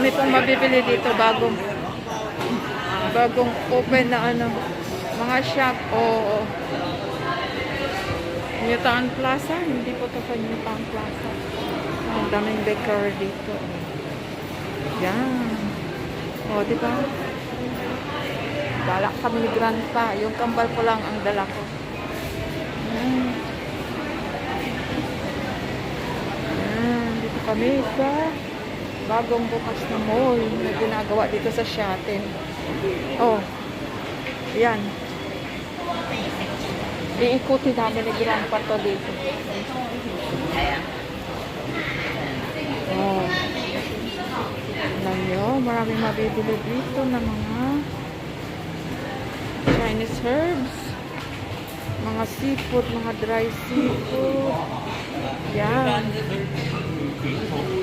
Marami pong mabibili dito bagong open na mga shop o Newtown Plaza. Hindi po ito sa Newtown Plaza. Ang daming bakery dito. Yan. O, diba? Balak kami ni Grandpa. Yung kambal ko lang ang dala ko. Yan. Yan. Dito kami sa bagong bukas na mall na ginagawa dito sa Shatin. Oh. Yan. Iikutin namin ni Grandpa to dito. Oh. Alam nyo, maraming mabibili dito na mga Chinese herbs, mga seafood, mga dry seafood. Yan.